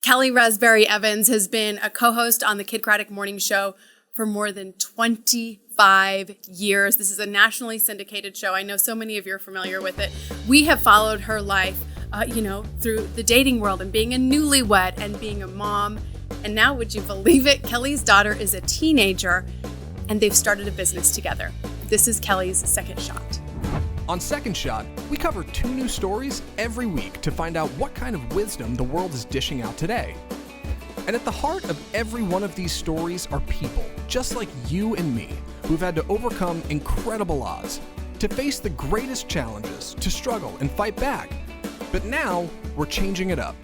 Kellie Rasberry Evans has been a co-host on the Kidd Kraddick Morning Show for more than 25 years. This is a nationally syndicated show. I know so many of you are familiar with it. We have followed her life, through the dating world and being a newlywed and being a mom. And now, would you believe it? Kellie's daughter is a teenager and they've started a business together. This is Kellie's Second Shot. On Second Shot, we cover 2 new stories every week to find out what kind of wisdom the world is dishing out today. And at the heart of every one of these stories are people, just like you and me, who've had to overcome incredible odds, to face the greatest challenges, to struggle and fight back. But now, we're changing it up.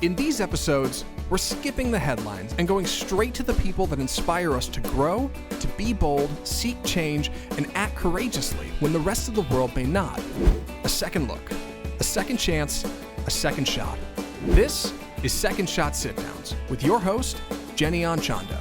In these episodes, we're skipping the headlines and going straight to the people that inspire us to grow, to be bold, seek change, and act courageously when the rest of the world may not. A second look, a second chance, a second shot. This is Second Shot Sit-Downs with your host, Jenny Anchondo.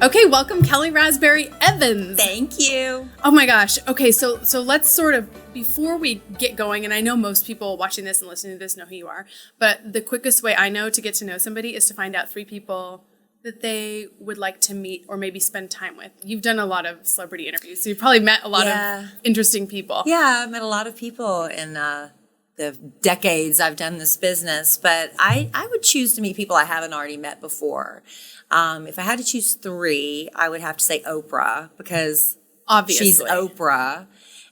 Okay, welcome Kellie Rasberry Evans. Thank you. Oh my gosh. Okay, so let's sort of, before we get going, and I know most people watching this and listening to this know who you are, but the quickest way I know to get to know somebody is to find out 3 people that they would like to meet or maybe spend time with. You've done a lot of celebrity interviews, so you've probably met a lot of interesting people. Yeah, I've met a lot of people in the decades I've done this business, but I would choose to meet people I haven't already met before. If I had to choose 3, I would have to say Oprah, because obviously she's Oprah.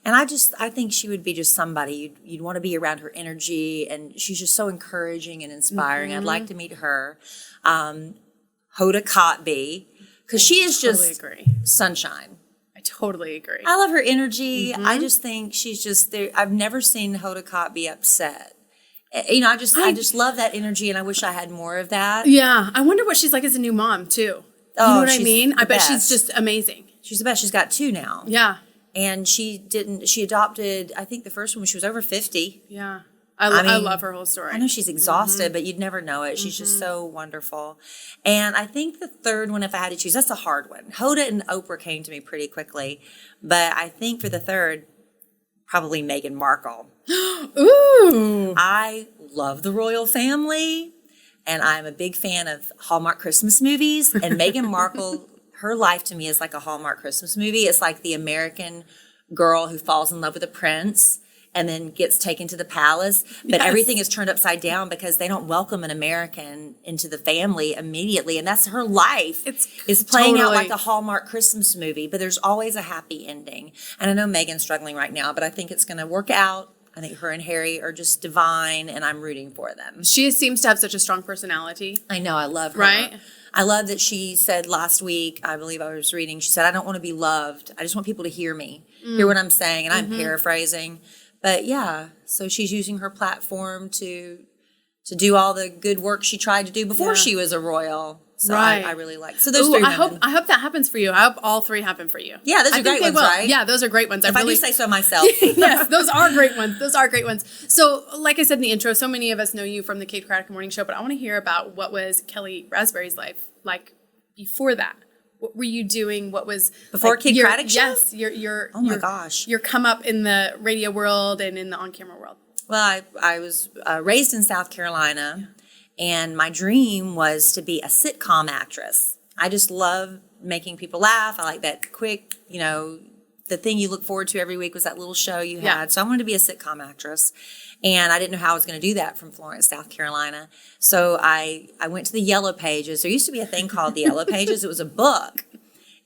And I think she would be just somebody you'd want to be around her energy, and she's just so encouraging and inspiring. Mm-hmm. I'd like to meet her. Hoda Kotb, because she is just sunshine. I totally agree. I love her energy. Mm-hmm. I just think she's just there. I've never seen Hoda Kotb upset. I just love that energy, and I wish I had more of that. Yeah, I wonder what she's like as a new mom too. You know what I mean? I bet she's just amazing. She's the best. She's got 2 now. Yeah. And she adopted, I think the first one when she was over 50. Yeah. I love her whole story. I know she's exhausted, but you'd never know it. She's just so wonderful. And I think the third one, if I had to choose, that's a hard one. Hoda and Oprah came to me pretty quickly. But I think for the third, probably Meghan Markle. Ooh. I love the royal family, and I'm a big fan of Hallmark Christmas movies. And Meghan Markle, her life to me is like a Hallmark Christmas movie. It's like the American girl who falls in love with a prince and then gets taken to the palace. But everything is turned upside down because they don't welcome an American into the family immediately. And that's her life. It's playing out like a Hallmark Christmas movie, but there's always a happy ending. And I know Meghan's struggling right now, but I think it's going to work out. I think her and Harry are just divine, and I'm rooting for them. She seems to have such a strong personality. I know. I love her. Right? I love that she said last week, I believe I was reading, she said, I don't want to be loved. I just want people to hear me, hear what I'm saying. And I'm paraphrasing. But yeah, so she's using her platform to do all the good work she tried to do before she was a royal. So I really like. So those 3 women. I hope that happens for you. I hope all 3 happen for you. Yeah, those are great ones, right? Yeah, those are great ones. If I do say so myself. Yes, those are great ones. Those are great ones. So, like I said in the intro, so many of us know you from the Kidd Kraddick Morning Show, but I want to hear about what was Kellie Rasberry's life like before that. What were you doing? What was before Kidd Kraddick Show? Yes, your oh my gosh, your come up in the radio world and in the on camera world. Well, I was raised in South Carolina, and my dream was to be a sitcom actress. I just love making people laugh. I like that quick, the thing you look forward to every week was that little show you had. Yeah. So I wanted to be a sitcom actress. And I didn't know how I was going to do that from Florence, South Carolina. So I went to the Yellow Pages. There used to be a thing called the Yellow Pages. It was a book.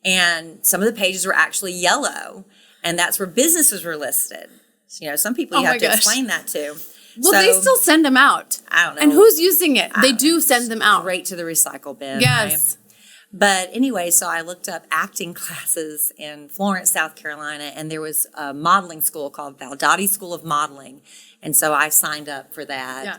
And some of the pages were actually yellow. And that's where businesses were listed. So, some people you have to explain that to. Well, they still send them out. I don't know. And who's using it? They do send them out. Straight to the recycle bin. Yes. Right? But anyway, so I looked up acting classes in Florence, South Carolina, and there was a modeling school called Valdotti School of Modeling. And so I signed up for that. Yeah.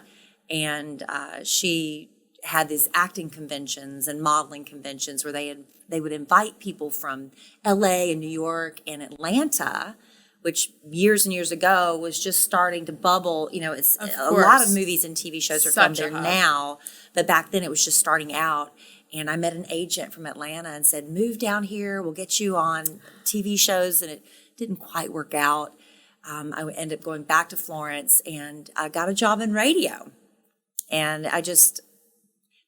And she had these acting conventions and modeling conventions where they would invite people from LA and New York and Atlanta, which years and years ago was just starting to bubble. It's a lot of movies and TV shows are from there now, but back then it was just starting out. And I met an agent from Atlanta and said, move down here, we'll get you on TV shows. And it didn't quite work out. I ended up going back to Florence, and I got a job in radio. And I just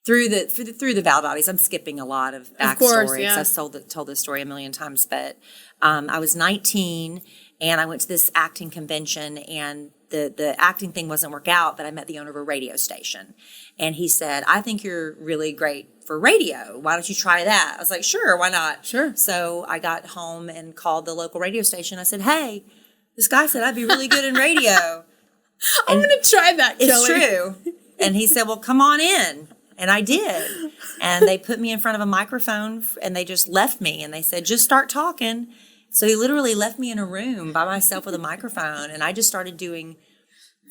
through the Valdottis, I'm skipping a lot of backstory because I've told this story a million times. But I was 19, and I went to this acting convention, and the acting thing wasn't work out. But I met the owner of a radio station, and he said, "I think you're really great for radio. Why don't you try that?" I was like, "Sure, why not?" Sure. So I got home and called the local radio station. I said, "Hey, this guy said I'd be really good in radio." I'm going to try that, Kellie. It's true. And he said, "Well, come on in." And I did. And they put me in front of a microphone, and they just left me. And they said, "Just start talking." So he literally left me in a room by myself with a microphone. And I just started doing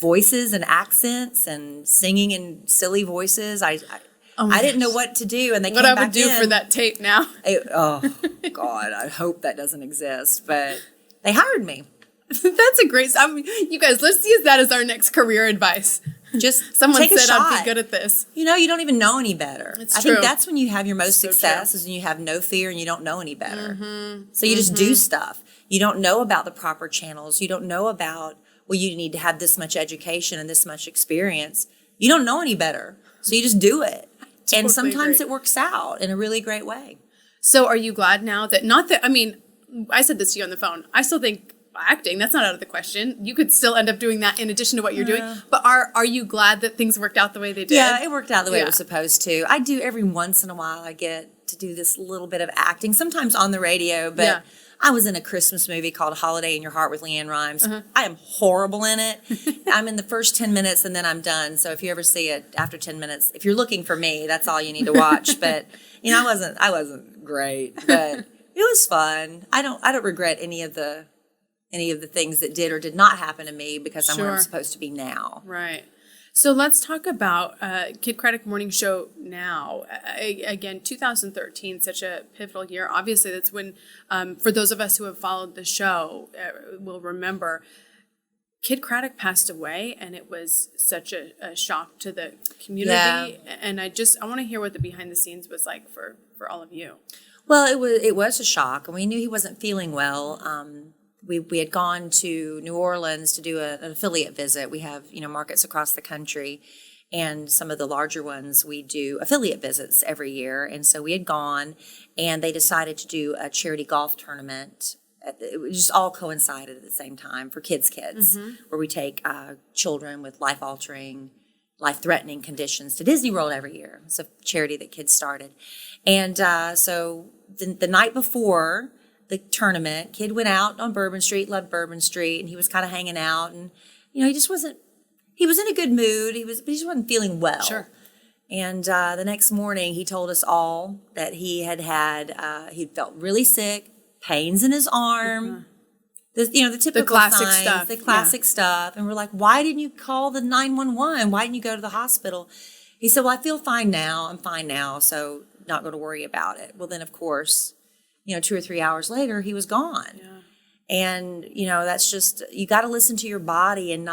voices and accents and singing in silly voices. I didn't know what to do. And they came back in. What I would do for that tape now. Oh, God, I hope that doesn't exist. But they hired me. That's a great. You guys, let's use that as our next career advice. Just someone take a said shot. I'd be good at this. You don't even know any better. It's I true. think that's when you have your most success, true. is when you have no fear and you don't know any better. So you just do stuff. You don't know about the proper channels. You don't know about, well, you need to have this much education and this much experience. You don't know any better. So you just do it. And sometimes it works out in a really great way. So are you glad now that, I said this to you on the phone. I still think acting, that's not out of the question. You could still end up doing that in addition to what you're doing. But are you glad that things worked out the way they did? Yeah, it worked out the way it was supposed to. I do every once in a while. I get to do this little bit of acting, sometimes on the radio. But I was in a Christmas movie called Holiday in Your Heart with Leanne Rimes. I am horrible in it. I'm in the first 10 minutes and then I'm done. So if you ever see it after 10 minutes, if you're looking for me, that's all you need to watch. But I wasn't great, but it was fun. I don't regret any of the things that did or did not happen to me because I'm where I'm supposed to be now. Right. So let's talk about Kidd Kraddick Morning Show now. Again, 2013, such a pivotal year. Obviously, that's when, for those of us who have followed the show, will remember, Kidd Kraddick passed away, and it was such a shock to the community. Yeah. And I want to hear what the behind the scenes was like for all of you. Well, it was a shock, and we knew he wasn't feeling well. We had gone to New Orleans to do an affiliate visit. We have, markets across the country, and some of the larger ones, we do affiliate visits every year. And so we had gone, and they decided to do a charity golf tournament. It just all coincided at the same time for kids, where we take children with life-altering, life-threatening conditions to Disney World every year. It's a charity that kids started. And so the night before the tournament, Kidd went out on Bourbon Street, loved Bourbon Street, and he was kind of hanging out, and he was in a good mood. But he just wasn't feeling well. Sure. And the next morning, he told us all that he he'd felt really sick, pains in his arm, the typical classic signs, stuff. the classic stuff. And we're like, "Why didn't you call the 911? Why didn't you go to the hospital?" He said, "Well, I feel fine now. I'm fine now, so not going to worry about it." Well, then of course, 2 or 3 hours later, he was gone. Yeah. And, that's just, you got to listen to your body and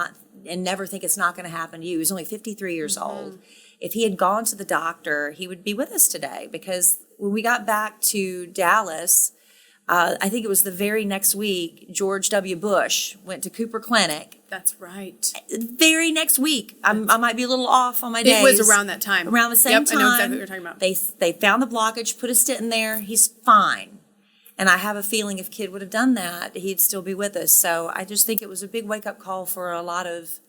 never think it's not going to happen to you. He was only 53 years old. If he had gone to the doctor, he would be with us today, because when we got back to Dallas, I think it was the very next week, George W. Bush went to Cooper Clinic. That's right. Very next week. I might be a little off on my days. It was around that time. Around the same time. I know exactly what you're talking about. They found the blockage, put a stent in there. He's fine. And I have a feeling if Kidd would have done that, he'd still be with us. So I just think it was a big wake-up call for a lot of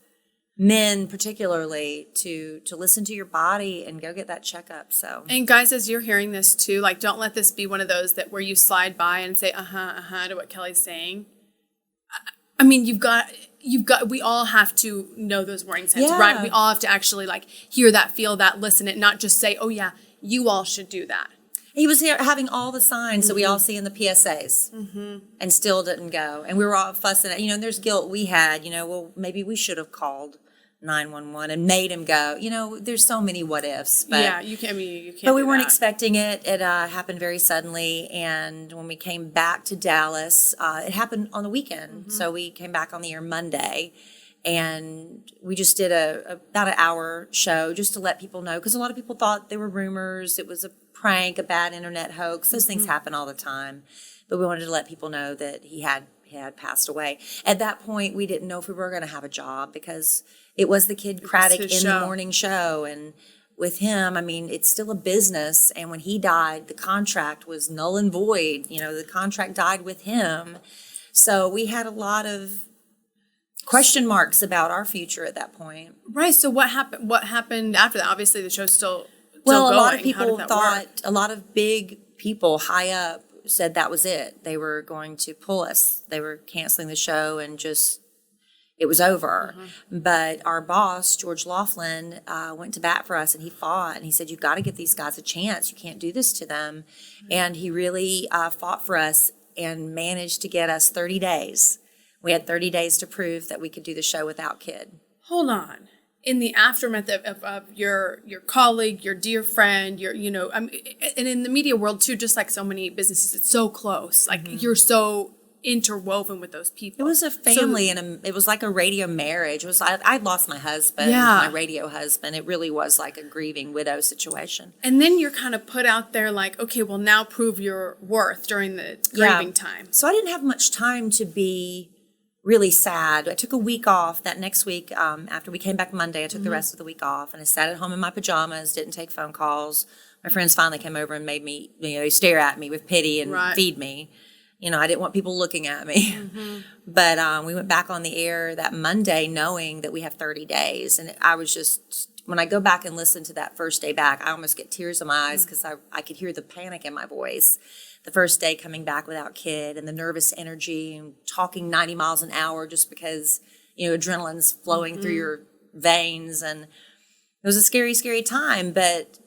men, particularly, to listen to your body and go get that checkup. So. And guys, as you're hearing this too, don't let this be one of those where you slide by and say to what Kellie's saying. I mean, we all have to know those warning signs, right? We all have to actually hear that, feel that, listen it, not just say, "Oh yeah, you all should do that." He was here having all the signs that we all see in the PSAs, and still didn't go. And we were all fussing at, and there's guilt we had, well, maybe we should have called 911 and made him go. There's so many what ifs. But, yeah, you can't. But we weren't expecting it. It happened very suddenly. And when we came back to Dallas, it happened on the weekend. So we came back on the air Monday. And we just did about an hour show just to let people know, because a lot of people thought there were rumors, it was a prank, a bad internet hoax. Those things happen all the time. But we wanted to let people know that he had had passed away. At that point, we didn't know if we were going to have a job because it was the Kidd Kraddick in the morning show. And with him, I mean, it's still a business. And when he died, the contract was null and void. You know, the contract died with him. So we had a lot of question marks about our future at that point. Right. So what happened? What happened after that? Obviously, the show's still well, going. A lot of people thought, a lot of big people high up said that was it. They were going to pull us. They were canceling the show and just, it was over. But our boss, George Laughlin, went to bat for us, and he fought, and he said, you've got to give these guys a chance. You can't do this to them. And he really fought for us and managed to get us 30 days. We had 30 days to prove that we could do the show without Kidd. Hold on. In the aftermath of your colleague, your dear friend, and in the media world too, just like so many businesses, it's so close. Like you're so interwoven with those people. It was a family, and it was like a radio marriage. It was I'd lost my husband, my radio husband. It really was like a grieving widow situation. And then you're kind of put out there like, okay, well now prove your worth during the grieving time. So I didn't have much time to be really sad. I took a week off. That next week, after we came back Monday, I took the rest of the week off, and I sat at home in my pajamas, didn't take phone calls. My friends finally came over and made me, they stare at me with pity and feed me. I didn't want people looking at me. But we went back on the air that Monday knowing that we have 30 days. And I was just, when I go back and listen to that first day back, I almost get tears in my eyes because I could hear the panic in my voice. The first day coming back without Kidd, and the nervous energy and talking 90 miles an hour just because, adrenaline's flowing through your veins. And it was a scary, scary time. But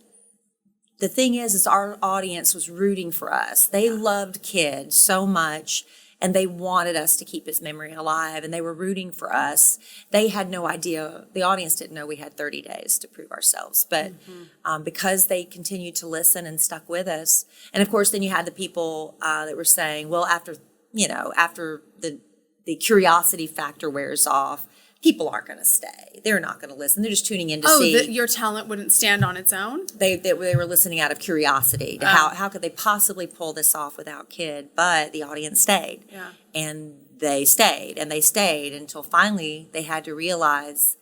the thing is our audience was rooting for us. They loved Kidd so much, and they wanted us to keep his memory alive, and they were rooting for us. They had no idea. The audience didn't know we had 30 days to prove ourselves. But because they continued to listen and stuck with us, and of course then you had the people that were saying, well, after the curiosity factor wears off, people aren't going to stay. They're not going to listen. They're just tuning in to see. Your talent wouldn't stand on its own? They were listening out of curiosity to how could they possibly pull this off without Kidd, but the audience stayed. Yeah. And they stayed, and they stayed until finally they had to realize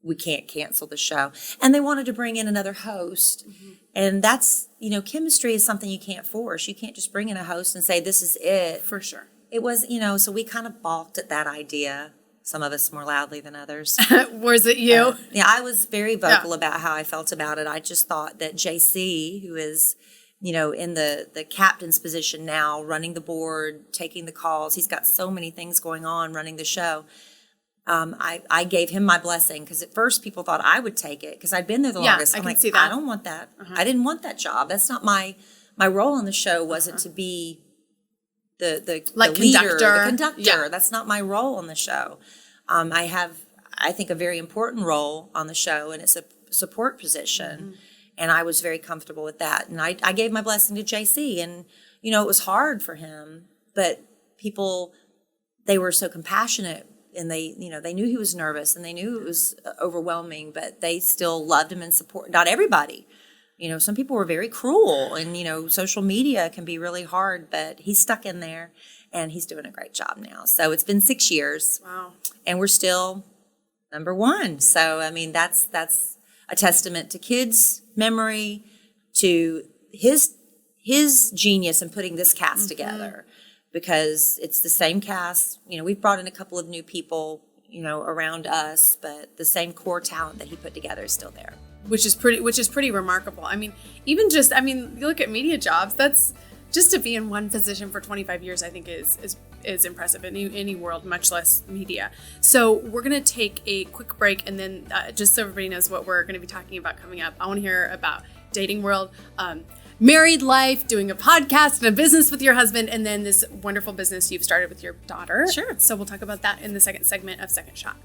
we can't cancel the show. And they wanted to bring in another host. And that's, chemistry is something you can't force. You can't just bring in a host and say, this is it. For sure. It was, so we kind of balked at that idea. Some of us more loudly than others. Was it you? I was very vocal about how I felt about it. I just thought that JC, who is, in the captain's position now, running the board, taking the calls, he's got so many things going on running the show. I gave him my blessing because at first people thought I would take it because I'd been there the longest. I I'm can like, see that. I don't want that. I didn't want that job. That's not my role on the show. Wasn't to be the leader, the conductor. Yeah. That's not my role on the show. I have, I think, a very important role on the show, and it's a support position. And I was very comfortable with that. And I gave my blessing to JC, and, it was hard for him, but people, they were so compassionate, and they knew he was nervous, and they knew it was overwhelming, but they still loved him and supported. Not everybody. Some people were very cruel, and, social media can be really hard, but he stuck in there, and he's doing a great job now. So it's been 6 years. Wow. And we're still number one. So, I mean, that's a testament to Kidd's memory, to his genius in putting this cast together, because it's the same cast. We've brought in a couple of new people, around us, but the same core talent that he put together is still there. Which is pretty remarkable. I mean, you look at media jobs, that's just to be in one position for 25 years, I think is impressive in any world, much less media. So we're going to take a quick break, and then just so everybody knows what we're going to be talking about coming up, I want to hear about dating world, married life, doing a podcast and a business with your husband, and then this wonderful business you've started with your daughter. Sure. So we'll talk about that in the second segment of Second Shot.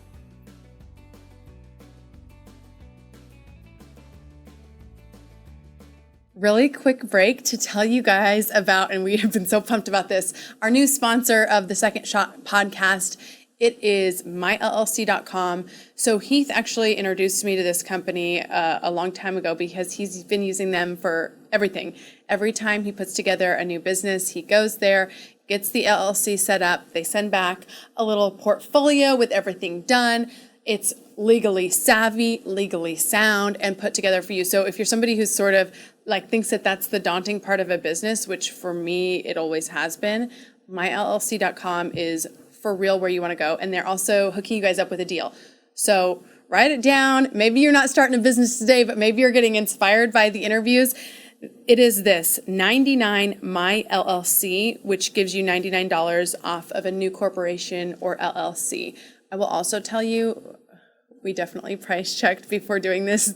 Really quick break to tell you guys about, and we have been so pumped about this, our new sponsor of the Second Shot podcast. It is myllc.com. So Heath actually introduced me to this company a long time ago because he's been using them for everything. Every time he puts together a new business, he goes there gets the LLC set up. They send back a little portfolio with everything done. It's legally savvy, legally sound, and put together for you. So if you're somebody who's sort of like thinks that that's the daunting part of a business, which for me, it always has been, myllc.com is for real where you want to go. And they're also hooking you guys up with a deal. So write it down. Maybe you're not starting a business today, but maybe you're getting inspired by the interviews. It is this 99 My LLC, which gives you $99 off of a new corporation or LLC. I will also tell you, we definitely price checked before doing this.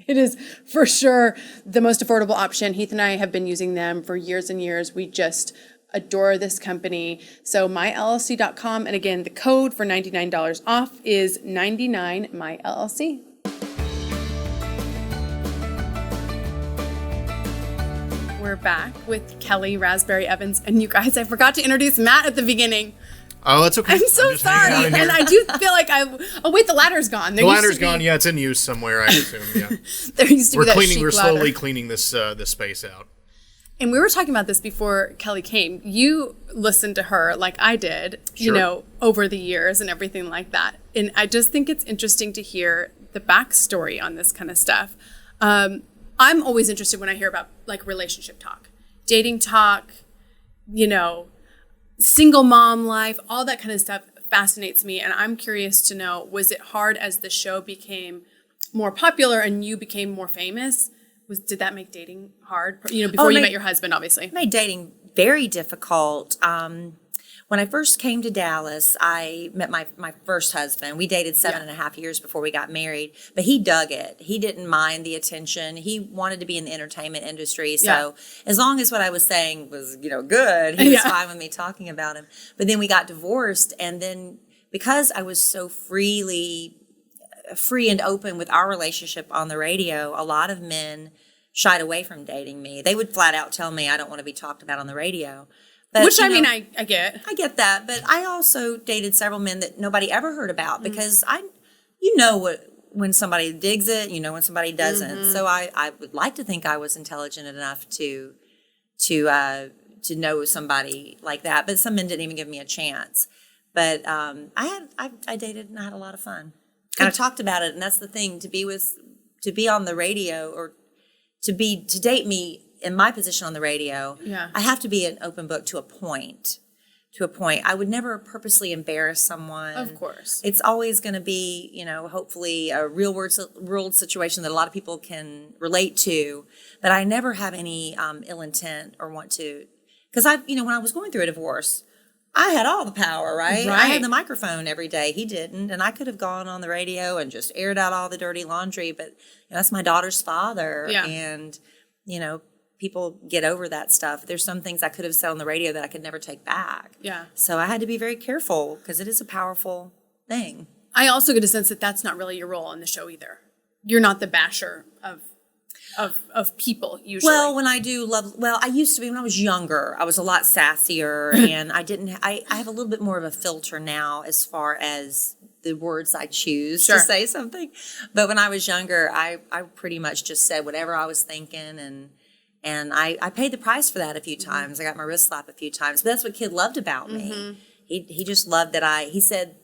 It is for sure the most affordable option. Heath and I have been using them for years and years. We just adore this company. So myllc.com. And again, the code for $99 off is 99 My LLC. We're back with Kellie Rasberry Evans. And you guys, I forgot to introduce Matt at the beginning. Oh, that's okay. I'm so sorry. And I do feel like oh wait, the ladder's gone. The ladder's gone. Yeah, it's in use somewhere, I assume. Yeah. There used to be that chic ladder. We're slowly cleaning this space out. And we were talking about this before Kellie came. You listened to her like I did, Sure. Over the years and everything like that. And I just think it's interesting to hear the backstory on this kind of stuff. I'm always interested when I hear about like relationship talk, dating talk, single mom life, all that kind of stuff fascinates me. And I'm curious to know, was it hard as the show became more popular and you became more famous? Did that make dating hard? Before you met your husband, obviously. It made dating very difficult. When I first came to Dallas, I met my first husband. We dated 7.5 years before we got married, but he dug it. He didn't mind the attention. He wanted to be in the entertainment industry. So as long as what I was saying was, good, he was fine with me talking about him. But then we got divorced. And then because I was so free and open with our relationship on the radio, a lot of men shied away from dating me. They would flat out tell me I don't want to be talked about on the radio. But, which, I get. I get that. But I also dated several men that nobody ever heard about because when somebody digs it, when somebody doesn't. Mm-hmm. So I would like to think I was intelligent enough to know somebody like that. But some men didn't even give me a chance. But I dated and I had a lot of fun. And I talked about it, and that's the thing, to be on the radio or to date me in my position on the radio, I have to be an open book to a point. I would never purposely embarrass someone. Of course. It's always going to be, hopefully a real world situation that a lot of people can relate to, but I never have any ill intent or want to, because when I was going through a divorce, I had all the power, right? I had the microphone every day. He didn't. And I could have gone on the radio and just aired out all the dirty laundry. But that's my daughter's father. Yeah. And, people get over that stuff. There's some things I could have said on the radio that I could never take back. Yeah. So I had to be very careful because it is a powerful thing. I also get a sense that that's not really your role on the show either. You're not the basher of people usually. Well, when I do I used to be when I was younger. I was a lot sassier and I have a little bit more of a filter now as far as the words I choose to say something. But when I was younger, I pretty much just said whatever I was thinking and I paid the price for that a few times. I got my wrist slapped a few times. But that's what Kidd loved about me. He just loved that he said,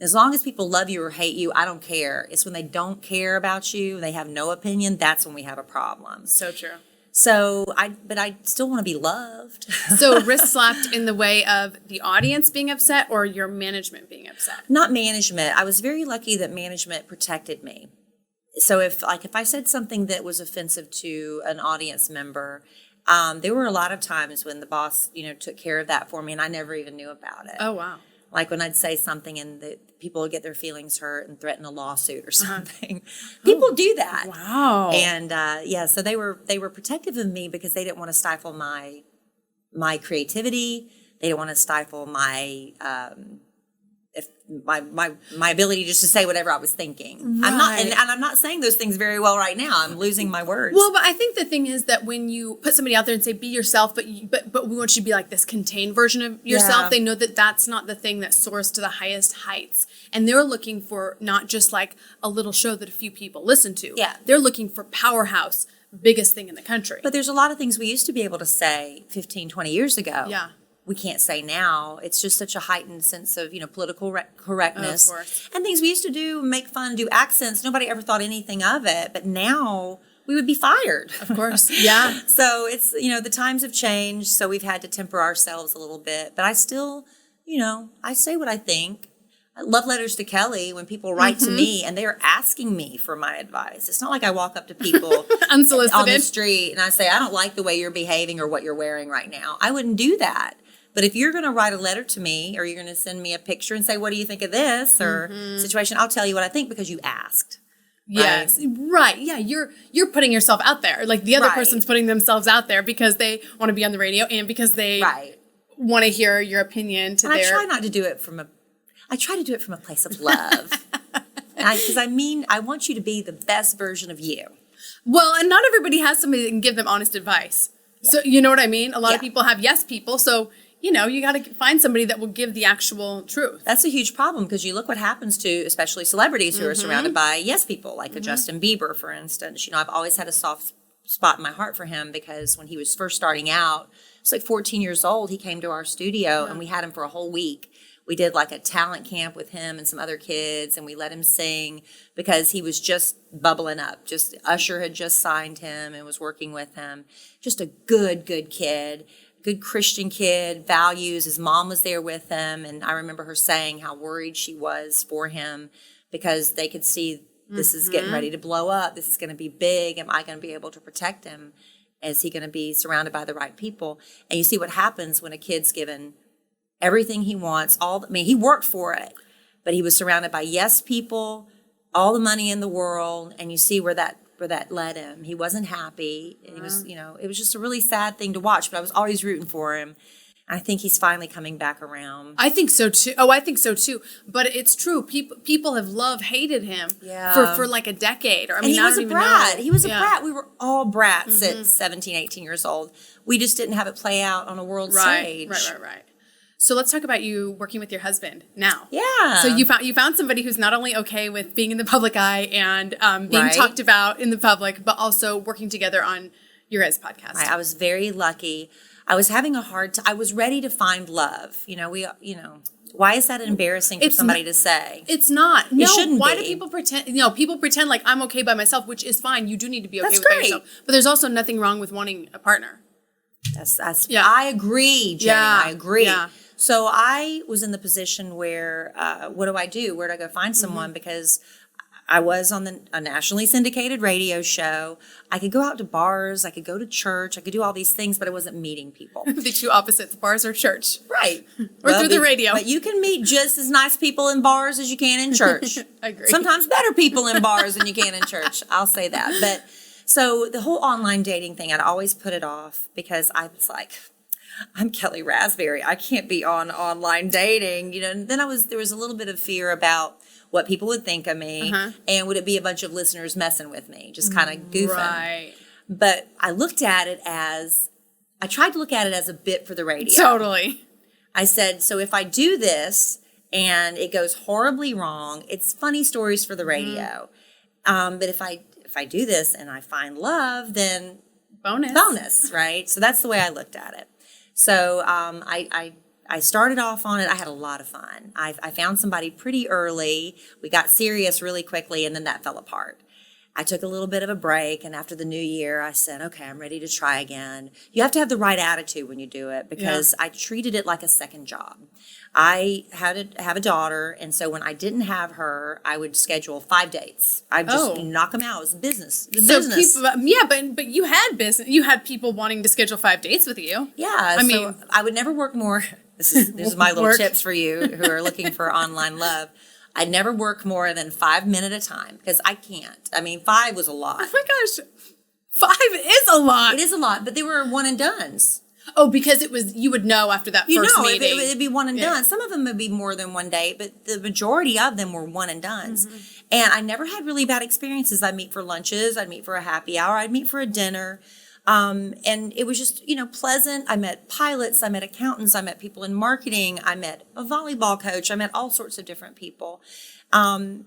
as long as people love you or hate you, I don't care. It's when they don't care about you, they have no opinion, that's when we have a problem. So true. So, but I still want to be loved. So wrist slapped in the way of the audience being upset or your management being upset? Not management. I was very lucky that management protected me. So if I said something that was offensive to an audience member, there were a lot of times when the boss, took care of that for me and I never even knew about it. Oh, wow. Like when I'd say something and the people would get their feelings hurt and threaten a lawsuit or something. People do that. Wow. And so they were protective of me because they didn't want to stifle my creativity. They didn't want to stifle my my ability just to say whatever I was thinking. Right. I'm not saying those things very well right now. I'm losing my words. Well, but I think the thing is that when you put somebody out there and say be yourself, but we want you to be like this contained version of yourself, they know that that's not the thing that soars to the highest heights. And they're looking for not just like a little show that a few people listen to. Yeah. They're looking for powerhouse, biggest thing in the country. But there's a lot of things we used to be able to say 15, 20 years ago. Yeah. we can't say now. It's just such a heightened sense of, political correctness. Of course. And things we used to do, make fun, do accents. Nobody ever thought anything of it. But now we would be fired. Of course. Yeah. So it's, the times have changed. So we've had to temper ourselves a little bit. But I still, I say what I think. Love letters to Kelly when people write to me and they're asking me for my advice. It's not like I walk up to people Unsolicited on the street and I say, I don't like the way you're behaving or what you're wearing right now. I wouldn't do that. But if you're going to write a letter to me or you're going to send me a picture and say, what do you think of this or situation, I'll tell you what I think because you asked. Yes. Right. Yeah. You're putting yourself out there. Like the other Right. person's putting themselves out there because they want to be on the radio and because they want to hear your opinion to And their... I try not to do it I try to do it from a place of love. Because I want you to be the best version of you. Well, and not everybody has somebody that can give them honest advice. Yeah. So you know what I mean? A lot of people have yes people. So, you got to find somebody that will give the actual truth. That's a huge problem because you look what happens to especially celebrities who are surrounded by yes people, like a Justin Bieber, for instance. I've always had a soft spot in my heart for him because when he was first starting out, he was like 14 years old. He came to our studio and we had him for a whole week. We did like a talent camp with him and some other kids, and we let him sing because he was just bubbling up. Just Usher had just signed him and was working with him. Just a good kid, good Christian kid, values. His mom was there with him, and I remember her saying how worried she was for him because they could see this is getting ready to blow up. This is going to be big. Am I going to be able to protect him? Is he going to be surrounded by the right people? And you see what happens when a kid's given everything he wants, he worked for it, but he was surrounded by yes people, all the money in the world, and you see where that led him. He wasn't happy. He was, it was just a really sad thing to watch, but I was always rooting for him. I think he's finally coming back around. I think so too. Oh, I think so too. But it's true. People have hated him for like a decade. Or, and he was a brat. He was a brat. We were all brats at 17, 18 years old. We just didn't have it play out on a world stage. Right. So let's talk about you working with your husband now. Yeah. So you found somebody who's not only okay with being in the public eye and being talked about in the public, but also working together on your guys' podcast. I was very lucky. I was having a hard time. I was ready to find love. Why is that embarrassing for somebody to say? It's not. No, it shouldn't why be. do people pretend? People pretend like I'm okay by myself, which is fine. You do need to be okay That's with great. yourself. But there's also nothing wrong with wanting a partner. I agree, Jenny. I agree. Yeah. So I was in the position where, what do I do? Where do I go find someone? Because I was on a nationally syndicated radio show. I could go out to bars. I could go to church. I could do all these things, but I wasn't meeting people. The two opposites, bars or church. Right. Or through the radio. But you can meet just as nice people in bars as you can in church. I agree. Sometimes better people in bars than you can in church. I'll say that. But so the whole online dating thing, I'd always put it off because I was like, I'm Kellie Rasberry. I can't be on online dating. And then there was a little bit of fear about what people would think of me, and would it be a bunch of listeners messing with me, just kind of goofing. Right. But I tried to look at it as a bit for the radio. Totally. I said, so if I do this and it goes horribly wrong, it's funny stories for the radio. But if I do this and I find love, then bonus, right? So that's the way I looked at it. So I started off on it. I had a lot of fun. I found somebody pretty early. We got serious really quickly, and then that fell apart. I took a little bit of a break, and after the new year, I said, okay, I'm ready to try again. You have to have the right attitude when you do it because I treated it like a second job. I have a daughter, and so when I didn't have her, I would schedule 5 dates. I'd just knock them out. It was business. But you had business. You had people wanting to schedule 5 dates with you. Yeah, so I would never work more. This is my little tips for you who are looking for online love. I'd never work more than 5 minutes at a time because I can't. 5 was a lot. Oh my gosh, 5 is a lot. It is a lot, but they were one and dones. Oh, because you would know after that first meeting. It'd be one and done. Some of them would be more than one date, but the majority of them were one and dones. And I never had really bad experiences. I'd meet for lunches. I'd meet for a happy hour. I'd meet for a dinner. And it was just, pleasant. I met pilots. I met accountants. I met people in marketing. I met a volleyball coach. I met all sorts of different people. And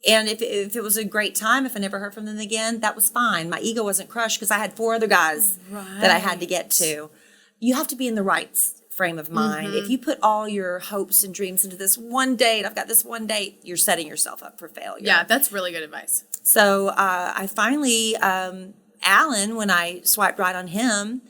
if it was a great time, if I never heard from them again, that was fine. My ego wasn't crushed because I had 4 other guys that I had to get to. You have to be in the right frame of mind. If you put all your hopes and dreams into this one date, I've got this one date, you're setting yourself up for failure. Yeah, that's really good advice. So I finally, Alan, when I swiped right on him,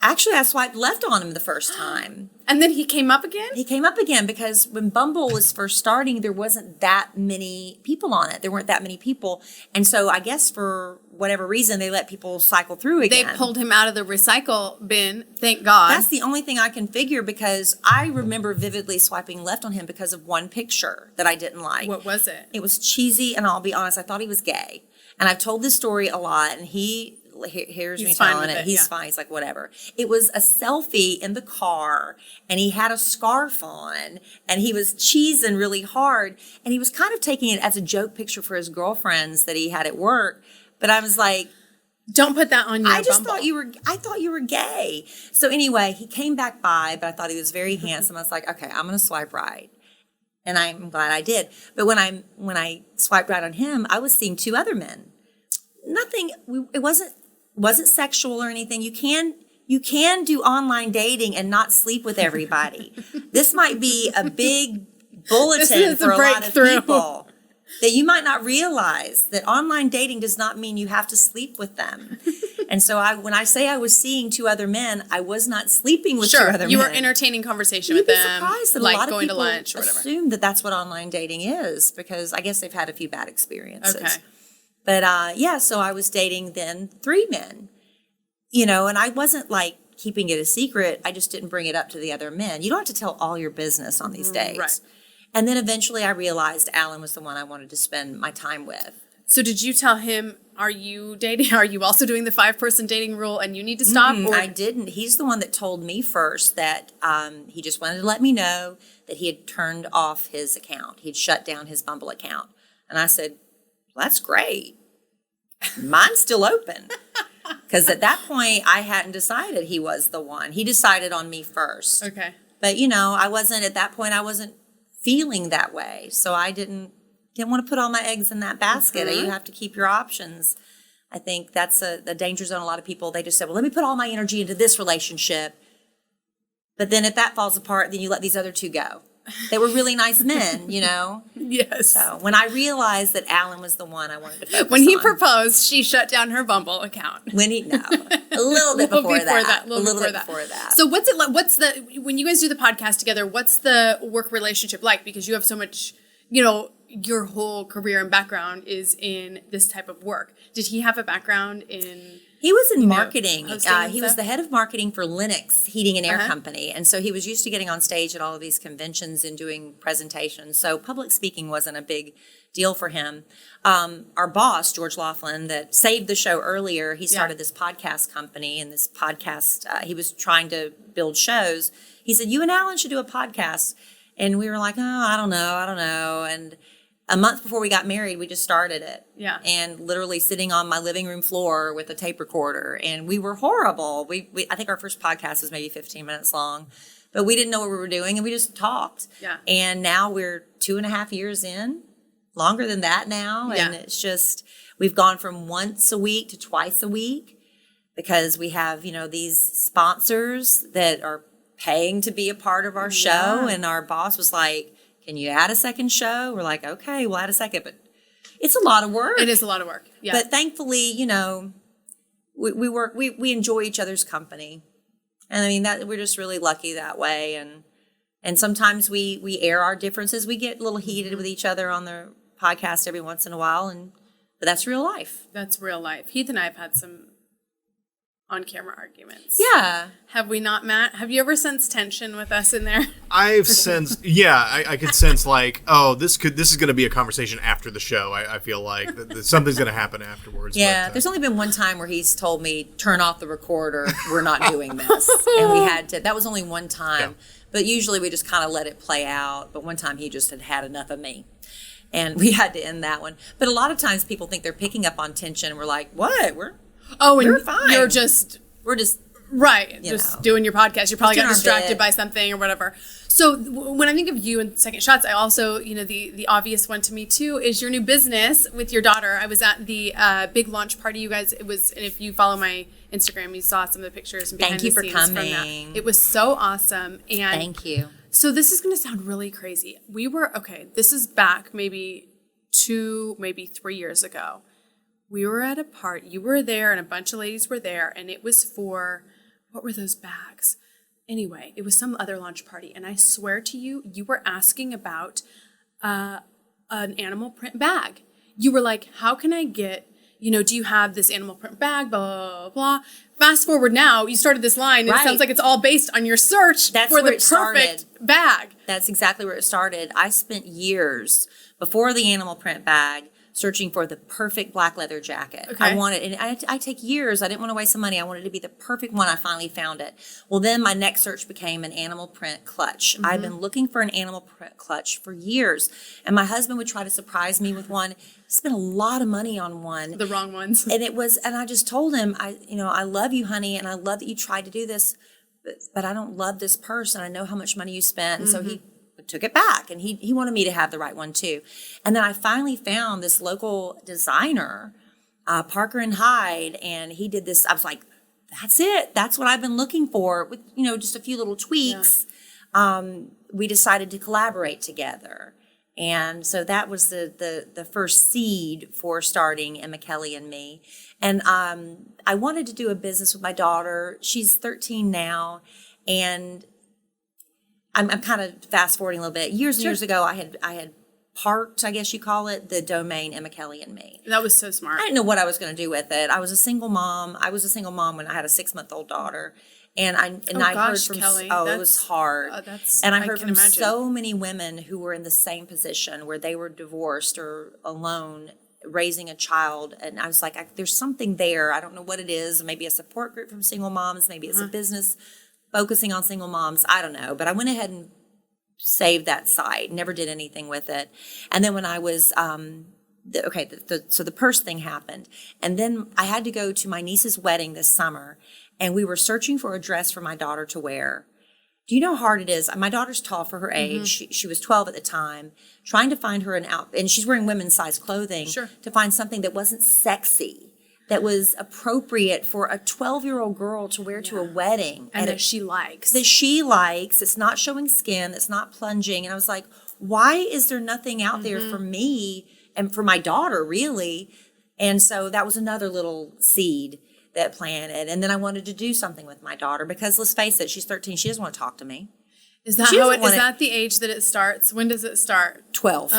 actually I swiped left on him the first time. And then he came up again? He came up again because when Bumble was first starting, there wasn't that many people on it. There weren't that many people. And so I guess for whatever reason, they let people cycle through again. They pulled him out of the recycle bin, thank God. That's the only thing I can figure, because I remember vividly swiping left on him because of one picture that I didn't like. What was it? It was cheesy, and I'll be honest, I thought he was gay. And I've told this story a lot, and here's me telling it. He's fine. He's like, whatever. It was a selfie in the car, and he had a scarf on, and he was cheesing really hard, and he was kind of taking it as a joke picture for his girlfriends that he had at work. But I was like, don't put that on your I Bumble. I thought you were gay. So anyway, he came back by, but I thought he was very handsome. I was like, okay, I'm going to swipe right. And I'm glad I did. But when I swiped right on him, I was seeing 2 other men. It wasn't sexual or anything. You can do online dating and not sleep with everybody. This might be a big bulletin for a lot of people, that you might not realize that online dating does not mean you have to sleep with them. And so when I say I was seeing 2 other men, I was not sleeping with 2 other men. You were entertaining conversation with You'd them, be surprised that like a lot of going to people lunch or whatever. assume that that's what online dating is, because I guess they've had a few bad experiences. Okay. But so I was dating then 3 men, and I wasn't like keeping it a secret. I just didn't bring it up to the other men. You don't have to tell all your business on these dates. Right. And then eventually I realized Alan was the one I wanted to spend my time with. So did you tell him, are you dating? Are you also doing the 5-person dating rule and you need to stop? Or? I didn't. He's the one that told me first that he just wanted to let me know that he had turned off his account. He'd shut down his Bumble account. And I said, well, that's great. Mine's still open. Because at that point, I hadn't decided he was the one. He decided on me first. Okay. But, at that point, I wasn't feeling that way. So I didn't want to put all my eggs in that basket. You have to keep your options. I think that's the danger zone. A lot of people, they just say, well, let me put all my energy into this relationship. But then if that falls apart, then you let these other 2 go. They were really nice men, Yes. So when I realized that Alan was the one I wanted to focus When he on. proposed, she shut down her Bumble account. A little bit before that. A little bit before that. So what's it like? When you guys do the podcast together, what's the work relationship like? Because you have so much, your whole career and background is in this type of work. Did he have a background in... He was in marketing. He was the head of marketing for Lennox Heating and Air Company. And so he was used to getting on stage at all of these conventions and doing presentations. So public speaking wasn't a big deal for him. Our boss, George Laughlin, that saved the show earlier, he started this podcast company. And this podcast, he was trying to build shows. He said, you and Alan should do a podcast. And we were like, oh, I don't know. And a month before we got married, we just started it. Yeah. And literally sitting on my living room floor with a tape recorder. And we were horrible. I think our first podcast was maybe 15 minutes long. But we didn't know what we were doing, and we just talked. Yeah. And now we're 2.5 years in. Longer than that now. And it's just, we've gone from once a week to twice a week. Because we have, these sponsors that are paying to be a part of our show. And our boss was like, can you add a second show? We're like, okay, we'll add a second. But it's a lot of work. It is a lot of work. Yeah. But thankfully, we enjoy each other's company. And I mean, that we're just really lucky that way. And sometimes we air our differences. We get a little heated with each other on the podcast every once in a while. But that's real life. That's real life. Heath and I have had some on-camera arguments. Yeah. Have we not, Matt? Have you ever sensed tension with us in there? I've sensed, I could sense like, oh, this is going to be a conversation after the show. I feel like that something's going to happen afterwards. Yeah, there's only been one time where he's told me, turn off the recorder, we're not doing this. And we had to, that was only one time. Yeah. But usually we just kind of let it play out. But one time he just had enough of me. And we had to end that one. But a lot of times people think they're picking up on tension. And we're like, what? We're and fine. we're just Right. You Just know. doing your podcast. You're probably Just got doing our distracted bit. by something or whatever. So when I think of you in Second Shots, I also, the obvious one to me too is your new business with your daughter. I was at the big launch party. You guys, and if you follow my Instagram, you saw some of the pictures and behind Thank you the for scenes from that. coming. It was so awesome. And Thank you. so this is going to sound really crazy. This is back maybe 2, maybe 3 years ago. We were at a party. You were there and a bunch of ladies were there, and it was for, what were those bags? Anyway, it was some other launch party, and I swear to you, you were asking about an animal print bag. You were like, how can I get, do you have this animal print bag, blah, blah, blah, blah. Fast forward now, you started this line, and Right. it sounds like it's all based on your search That's for where the it started. perfect bag. That's exactly where it started. I spent years before the animal print bag searching for the perfect black leather jacket. Okay. I wanted, and I take years. I didn't want to waste some money. I wanted it to be the perfect one. I finally found it. Well, then my next search became an animal print clutch. Mm-hmm. I've been looking for an animal print clutch for years, and my husband would try to surprise me with one. Spent a lot of money on one. The wrong ones. And I just told him, I love you, honey, and I love that you tried to do this, but I don't love this purse, and I know how much money you spent. And so he took it back, and he wanted me to have the right one too. And then I finally found this local designer, Parker and Hyde, and he did this. I was like, that's it. That's what I've been looking for with, just a few little tweaks. Yeah. We decided to collaborate together. And so that was the first seed for starting Emma, Kellie, and me. And I wanted to do a business with my daughter. She's 13 now, and I'm kind of fast forwarding a little bit. Years and years ago, I had parked, I guess you call it, the domain Emma, Kellie, and me. That was so smart. I didn't know what I was going to do with it. I was a single mom. I was a single mom when I had a 6-month-old daughter. And I heard from Kellie, it was hard. And I heard from so many women who were in the same position where they were divorced or alone raising a child, and I was like, there's something there. I don't know what it is. Maybe a support group from single moms. Maybe it's a business focusing on single moms. I don't know. But I went ahead and saved that site. Never did anything with it. And then when I was so the purse thing happened, and then I had to go to my niece's wedding this summer. And we were searching for a dress for my daughter to wear. Do you know how hard it is? My daughter's tall for her age. She was 12 at the time. Trying to find her an outfit, and she's wearing women's size clothing. Sure. To find something that wasn't sexy, that was appropriate for a 12-year-old girl to wear to a wedding. And that she likes. That she likes. It's not showing skin. It's not plunging. And I was like, why is there nothing out there for me and for my daughter, really? And so that was another little seed that planted. And then I wanted to do something with my daughter because, let's face it, she's 13. She doesn't want to talk to me. Is that is that the age that it starts? When does it start? 12.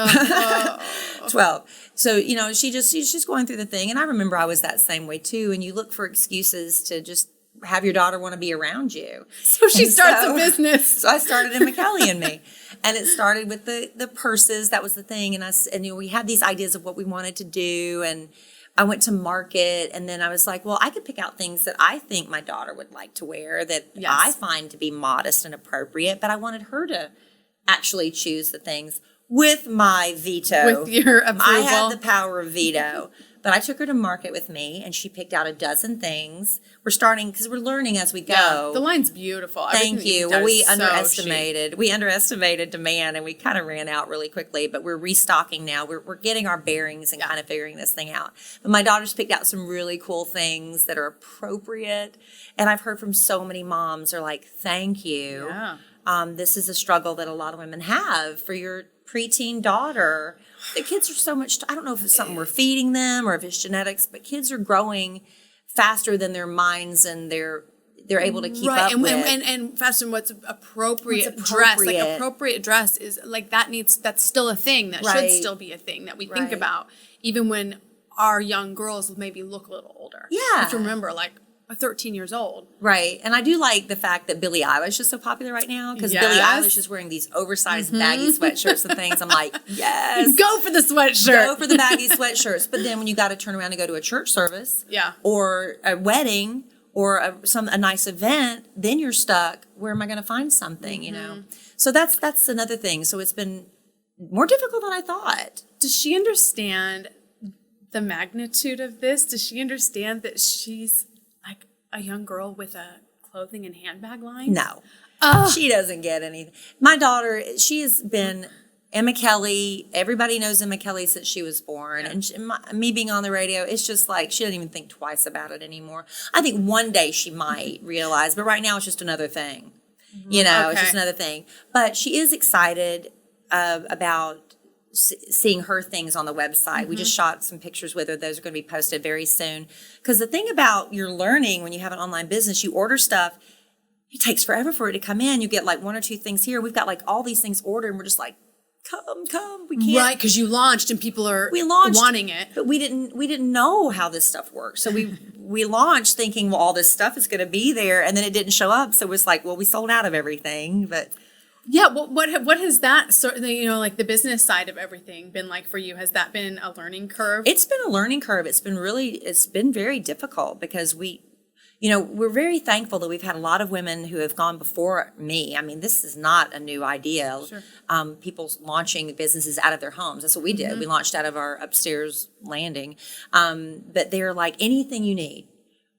12. So, she's just going through the thing. And I remember I was that same way too. And you look for excuses to just have your daughter want to be around you. So she starts a business. So I started Emma, Kellie, and me. And it started with the purses. That was the thing. And we had these ideas of what we wanted to do. And I went to market, and then I was like, well, I could pick out things that I think my daughter would like to wear that I find to be modest and appropriate, but I wanted her to actually choose the things with my veto. With your approval. I had the power of veto. But I took her to market with me, and she picked out a dozen things. We're starting, because we're learning as we go. Yeah, the line's beautiful. Thank you. Well, we underestimated demand, and we kind of ran out really quickly, but we're restocking now. We're getting our bearings and kind of figuring this thing out. But my daughter's picked out some really cool things that are appropriate, and I've heard from so many moms are like, thank you. Yeah. This is a struggle that a lot of women have for your preteen daughter. The kids are so much, I don't know if it's something we're feeding them or if it's genetics, but kids are growing faster than their minds and they're able to keep up with. And faster than what's appropriate dress. Like appropriate dress is like that's still a thing. That should still be a thing that we think about, even when our young girls maybe look a little older. Yeah. You have to remember, like, 13 years old. Right. And I do like the fact that Billie Eilish is so popular right now because Billie Eilish is wearing these oversized baggy sweatshirts and things. I'm like, yes. Go for the sweatshirt. Go for the baggy sweatshirts. But then when you got to turn around and go to a church service or a wedding or a nice event, then you're stuck. Where am I going to find something, So that's another thing. So it's been more difficult than I thought. Does she understand the magnitude of this? Does she understand that she's like a young girl with a clothing and handbag line? No. She doesn't get anything. My daughter, she has been Emma Kelly. Everybody knows Emma Kelly since she was born. And me being on the radio, it's just like she doesn't even think twice about it anymore. I think one day she might realize, but right now it's just another thing. You know, it's just another thing. But she is excited about seeing her things on the website. We just shot some pictures with her. Those are going to be posted very soon. Because the thing about your learning when you have an online business, you order stuff, it takes forever for it to come in. You get like 1 or 2 things here. We've got like all these things ordered, and we're just like, come. We can't. Right, because you launched and people are wanting it. But we didn't know how this stuff works. So we launched thinking, well, all this stuff is going to be there, and then it didn't show up. So it was like, well, we sold out of everything. But yeah, what has that sort of, you know, like the business side of everything been like for you? Has that been a learning curve? It's been a learning curve. It's been very difficult because we're very thankful that we've had a lot of women who have gone before me. I mean, this is not a new idea. Sure. People launching businesses out of their homes. That's what we did. We launched out of our upstairs landing. But they're like, anything you need,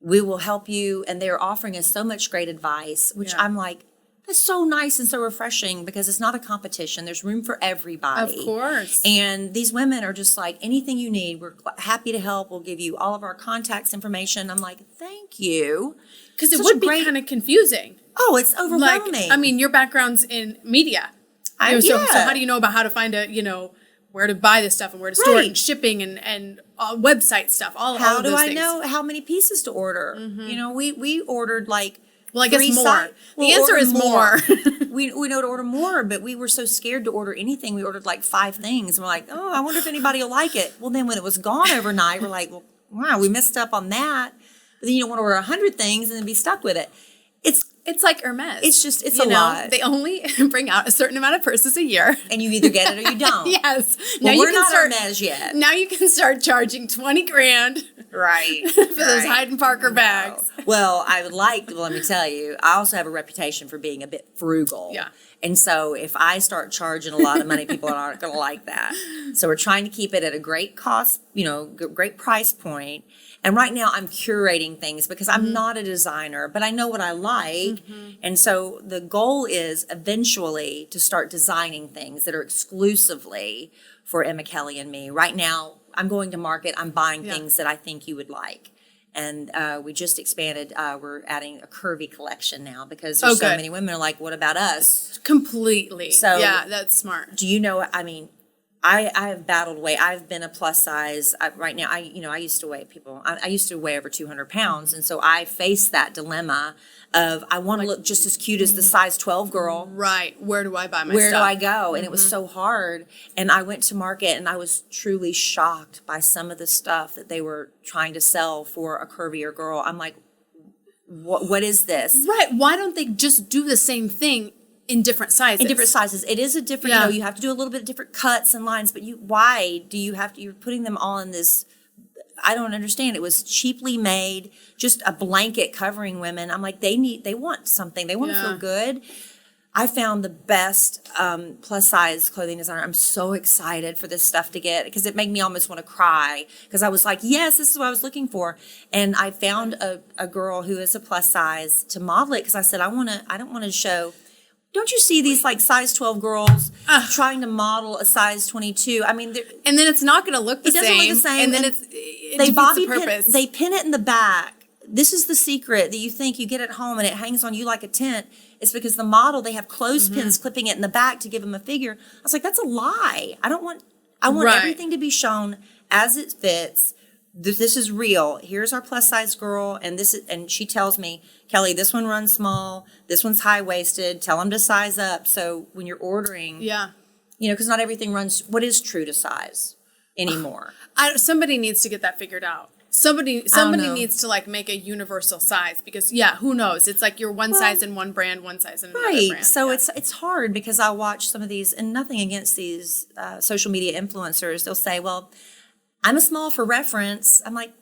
we will help you. And they're offering us so much great advice, which I'm like, that's so nice and so refreshing because it's not a competition. There's room for everybody. Of course. And these women are just like, anything you need, we're happy to help. We'll give you all of our contacts information. I'm like, thank you. Because it would be kind of confusing. Oh, it's overwhelming. Like, I mean, your background's in media. So how do you know about how to find where to buy this stuff and where to store it and shipping and website stuff, all of those things. How do I know how many pieces to order? You know, we ordered like, well, I guess more. The answer is more. we know to order more, but we were so scared to order anything. We ordered like 5 things. And we're like, I wonder if anybody will like it. Well, then when it was gone overnight, we're like, well, wow, we messed up on that. But then you don't want to order 100 things and then be stuck with it. It's like Hermes. It's a lot. They only bring out a certain amount of purses a year. And you either get it or you don't. Yes. Well, now we're not Hermes yet. Now you can start charging $20,000. Right. For those Hyde & Parker bags. Well, let me tell you, I also have a reputation for being a bit frugal. Yeah. And so if I start charging a lot of money, people aren't going to like that. So we're trying to keep it at a great cost, great price point. And right now I'm curating things because I'm not a designer, but I know what I like. And so the goal is eventually to start designing things that are exclusively for Emma Kelly and me. Right now I'm going to market. I'm buying things that I think you would like. And we just expanded. We're adding a curvy collection now because there's so many women are like, what about us? Completely. So yeah, that's smart. Do you know, I mean, I have battled weight. I've been a plus size. Right now, I used to weigh I used to weigh over 200 pounds. And so I face that dilemma of I want to look just as cute as the size 12 girl. Right. Where do I buy my stuff? Where do I go? And it was so hard. And I went to market and I was truly shocked by some of the stuff that they were trying to sell for a curvier girl. I'm like, what is this? Right. Why don't they just do the same thing in different sizes? In different sizes. It is a different, you have to do a little bit of different cuts and lines, but why do you have to, you're putting them all in this, I don't understand. It was cheaply made, just a blanket covering women. I'm like, they want something. They want to feel good. I found the best plus size clothing designer. I'm so excited for this stuff to get because it made me almost want to cry because I was like, yes, this is what I was looking for. And I found a girl who is a plus size to model it because I said, I don't want to show. Don't you see these like size 12 girls trying to model a size 22? I mean, and then it's not going to look the same. It doesn't look the same. And then they pin it in the back. This is the secret that you think you get at home and it hangs on you like a tent. It's because the model, they have clothespins clipping it in the back to give them a figure. I was like, that's a lie. I want everything to be shown as it fits. This is real. Here's our plus size girl, and she tells me, Kelly, this one runs small. This one's high waisted. Tell them to size up. So when you're ordering, because not everything runs. What is true to size anymore? Somebody needs to get that figured out. Somebody needs to like make a universal size because who knows? It's like you're one size in one brand, one size in another brand. Right. So it's hard because I watch some of these, and nothing against these social media influencers. They'll say, well, I'm a small for reference. I'm like,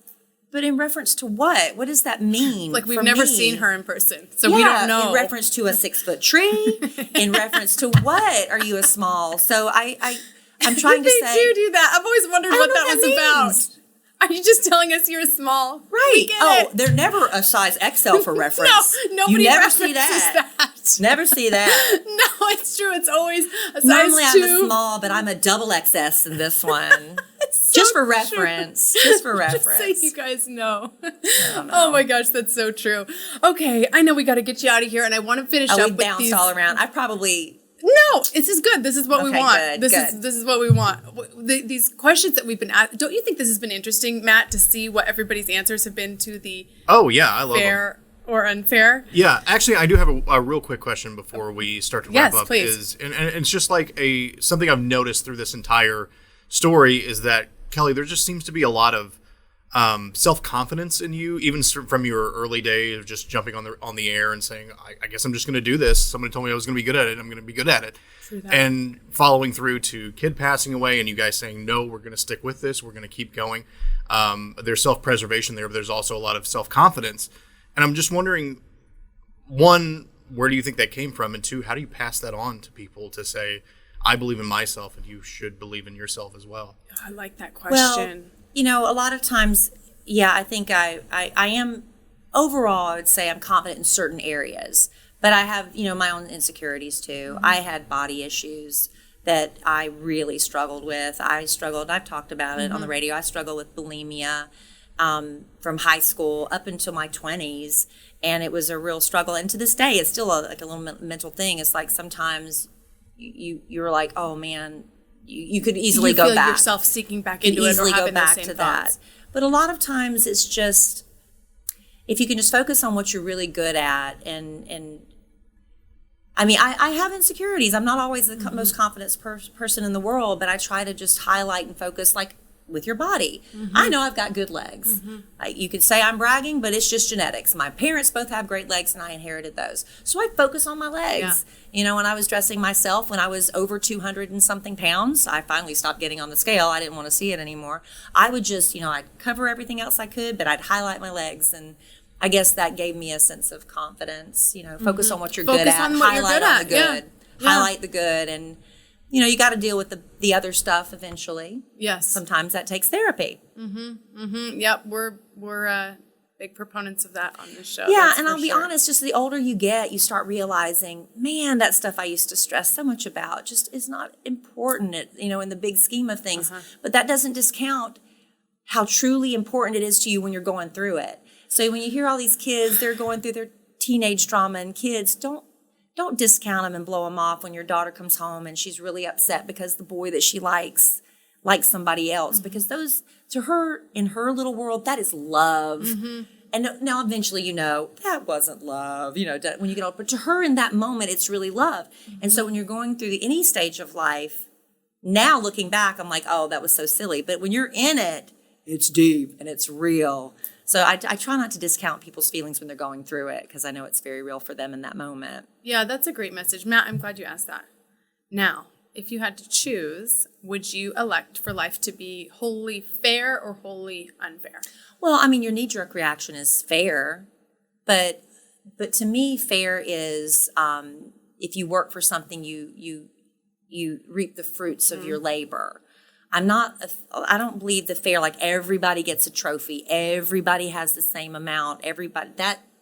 but in reference to what? What does that mean? Like we've never seen her in person, so we don't know. In reference to a 6-foot tree. In reference to what are you a small? So I'm trying to say. They do that. I've always wondered what that was about. Are you just telling us you're small? Right. We get it. They're never a size XL for reference. No, nobody you never references see that. that. Never see that. No, it's true. It's always a size Normally 2. I'm a small, but I'm a double XS in this one. So just for true. reference. Just for Just reference. so you guys know. know. Oh my gosh, that's so true. Okay, I know we got to get you out of here, and I want to finish up we with bounced these. all around. I probably... No, this is good. This is what we Okay, want. good, This is what we want. These questions that we've been asked. Don't you think this has been interesting, Matt, to see what everybody's answers have been to the Oh yeah, I love them. fair or unfair? Yeah, actually, I do have a real quick question before we start to wrap Yes, up. please. And it's just like something I've noticed through this entire story is that, Kelly, there just seems to be a lot of self-confidence in you, even from your early days of just jumping on the air and saying, I guess I'm just going to do this. Somebody told me I was going to be good at it. I'm going to be good at it. True that. And following through to Kidd passing away and you guys saying, no, we're going to stick with this. We're going to keep going. There's self-preservation there, but there's also a lot of self-confidence. And I'm just wondering, one, where do you think that came from? And two, how do you pass that on to people to say, I believe in myself and you should believe in yourself as well? I like that question. Well, a lot of times, yeah, I think I am, overall, I would say I'm confident in certain areas. But I have, my own insecurities too. I had body issues that I really struggled with. I've talked about it on the radio. I struggled with bulimia from high school up until my 20s. And it was a real struggle. And to this day, it's still a little mental thing. It's like sometimes you're like, oh man, you could easily you go feel back. yourself seeking back You into could it or easily go having back those to same that. thoughts. But a lot of times it's just, if you can just focus on what you're really good at and I mean, I have insecurities. I'm not always the most confident person in the world, but I try to just highlight and focus, like with your body. I know I've got good legs. You could say I'm bragging, but it's just genetics. My parents both have great legs, and I inherited those. So I focus on my legs. Yeah. When I was dressing myself, when I was over 200 and something pounds, I finally stopped getting on the scale. I didn't want to see it anymore. I would just, I'd cover everything else I could, but I'd highlight my legs, and I guess that gave me a sense of confidence. Focus on what you're good at. On what you're highlight good on at. the good. Yeah. Highlight the good, and you got to deal with the other stuff eventually. Yes. Sometimes that takes therapy. Yep. We're big proponents of that on this show. Yeah, that's and for I'll be sure. honest, just the older you get, you start realizing, man, that stuff I used to stress so much about just is not important, in the big scheme of things. But that doesn't discount how truly important it is to you when you're going through it. So when you hear all these kids, they're going through their teenage drama, and kids, don't discount them and blow them off when your daughter comes home and she's really upset because the boy that she likes somebody else, because those, to her, in her little world, that is love. And now eventually that wasn't love, when you get old, but to her in that moment it's really love. And so when you're going through any stage of life, now looking back I'm like, oh, that was so silly, but when you're in it, it's deep and it's real. So I try not to discount people's feelings when they're going through it, because I know it's very real for them in that moment. Yeah, that's a great message. Matt, I'm glad you asked that. Now, if you had to choose, would you elect for life to be wholly fair or wholly unfair? Well, I mean, your knee-jerk reaction is fair, but to me, fair is if you work for something, you reap the fruits of your labor. I don't believe the fair, like everybody gets a trophy, everybody has the same amount,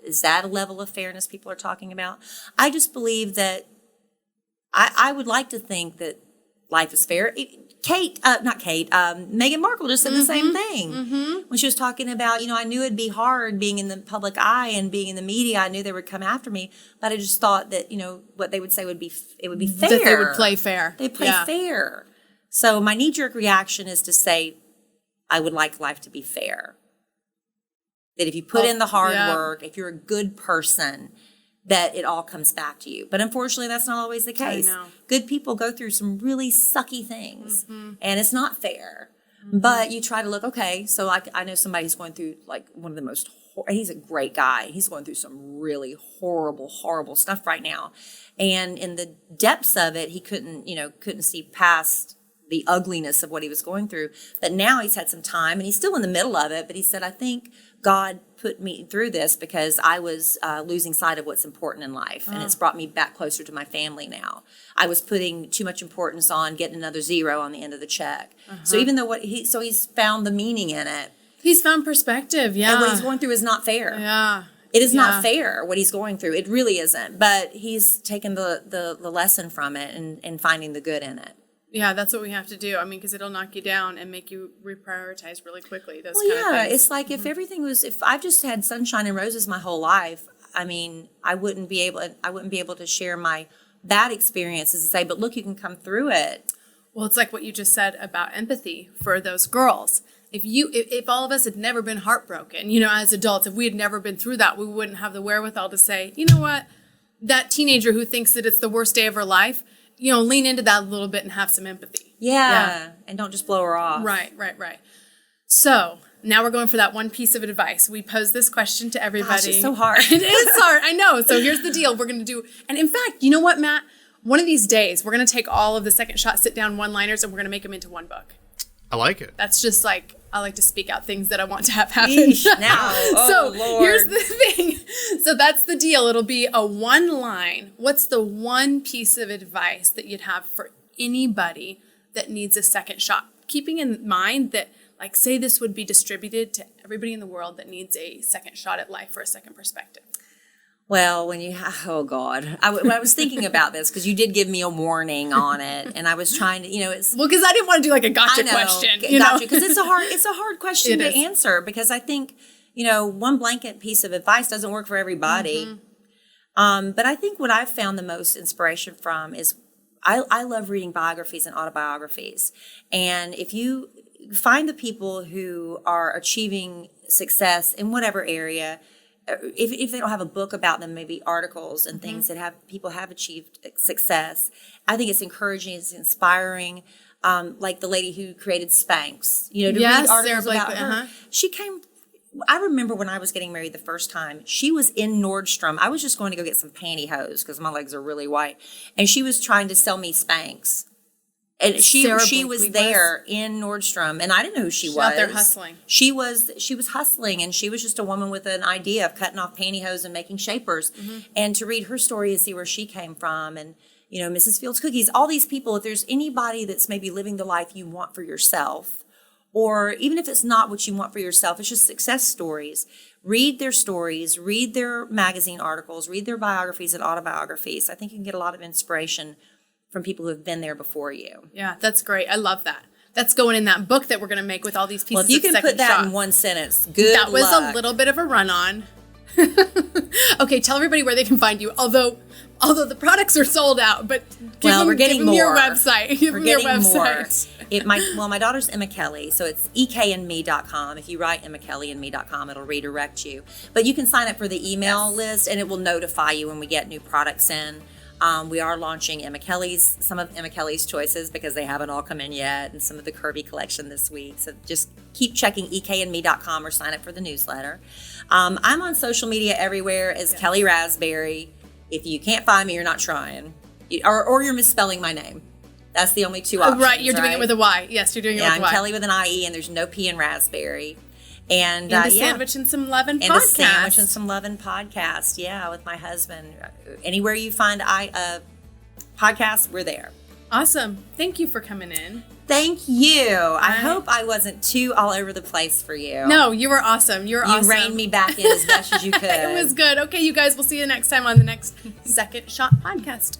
is that a level of fairness people are talking about? I just believe that I would like to think that life is fair. Meghan Markle just said the same thing when she was talking about, I knew it'd be hard being in the public eye and being in the media. I knew they would come after me, but I just thought that, what they would say would be fair. That they would play fair. They play fair. So my knee-jerk reaction is to say, I would like life to be fair. That if you put in the hard work, if you're a good person, that it all comes back to you. But unfortunately, that's not always the case. I know. Good people go through some really sucky things, and it's not fair. But you try to look, okay, so I know somebody who's going through like one of the most, he's a great guy. He's going through some really horrible stuff right now. And in the depths of it, he couldn't see past the ugliness of what he was going through. But now he's had some time, and he's still in the middle of it, but he said, I think God put me through this because I was losing sight of what's important in life, and it's brought me back closer to my family now. I was putting too much importance on getting another zero on the end of the check. So even though he's found the meaning in it, He's found perspective, yeah. And what he's going through is not fair. Yeah. It is not fair what he's going through. It really isn't. But he's taken the lesson from it and finding the good in it. Yeah, that's what we have to do. I mean, because it'll knock you down and make you reprioritize really quickly. Those Well, kind of things. it's like if everything was, if I've just had sunshine and roses my whole life, I mean, I wouldn't be able to share my bad experiences and say, but look, you can come through it. Well, it's like what you just said about empathy for those girls. If all of us had never been heartbroken, as adults, if we had never been through that, we wouldn't have the wherewithal to say, you know what, that teenager who thinks that it's the worst day of her life, lean into that a little bit and have some empathy. Yeah. And don't just blow her off. Right. So now we're going for that one piece of advice. We pose this question to everybody. Gosh, it's so hard. It is hard. I know. So here's the deal. We're going to do, and in fact, you know what, Matt? One of these days, we're going to take all of the Second Shot sit down one-liners and we're going to make them into one book. I like it. That's just like, I like to speak out things that I want to have happen. Now, Lord. Here's the thing. So that's the deal. It'll be a one line. What's the one piece of advice that you'd have for anybody that needs a second shot? Keeping in mind that, like, say this would be distributed to everybody in the world that needs a second shot at life or a second perspective. Well, oh God, I was thinking about this because you did give me a warning on it, and I was trying to, it's. Well, because I didn't want to do like a gotcha question. Gotcha, because it's a hard question to is. answer because I think, one blanket piece of advice doesn't work for everybody. But I think what I've found the most inspiration from is I love reading biographies and autobiographies, and if you find the people who are achieving success in whatever area. If they don't have a book about them, maybe articles and things that people have achieved success. I think it's encouraging, it's inspiring. Like the lady who created Spanx, to read articles about her. She came. I remember when I was getting married the first time, she was in Nordstrom. I was just going to go get some pantyhose because my legs are really white, and she was trying to sell me Spanx. And she was there in Nordstrom, and I didn't know who she was. Out there hustling. She was hustling, and she was just a woman with an idea of cutting off pantyhose and making shapers. And to read her story and see where she came from, and Mrs. Fields Cookies, all these people. If there's anybody that's maybe living the life you want for yourself, or even if it's not what you want for yourself, it's just success stories. Read their stories, read their magazine articles, read their biographies and autobiographies. I think you can get a lot of inspiration from people who have been there before you. Yeah, that's great. I love that. That's going in that book that we're going to make with all these pieces Well, if you of can second put that shot. in one sentence, good That was luck. a little bit of a run-on. Okay, tell everybody where they can find you. Although the products are sold out, but we're getting give them more. Your website. Give We're them your getting website. more. My daughter's Emma Kelly, so it's ekandme.com. If you write emmakellyandme.com, it'll redirect you. But you can sign up for the email list, and it will notify you when we get new products in. We are launching some of Emma Kelly's choices because they haven't all come in yet, and some of the Kirby collection this week. So just keep checking ekandme.com or sign up for the newsletter. I'm on social media everywhere as Kellie Rasberry. If you can't find me, you're not trying, or you're misspelling my name. That's the only two options. Right, you're doing it with a Y. Yes, you're doing it with a Y. I'm Kelly with an IE, and there's no P in Raspberry. And a sandwich and some lovin' podcast. And a sandwich and some lovin' podcast, with my husband. Anywhere you find podcasts, we're there. Awesome. Thank you for coming in. Thank you. I hope I wasn't too all over the place for you. No, you were awesome. You reined me back in as best as you could. It was good. Okay, you guys, we'll see you next time on the next Second Shot podcast.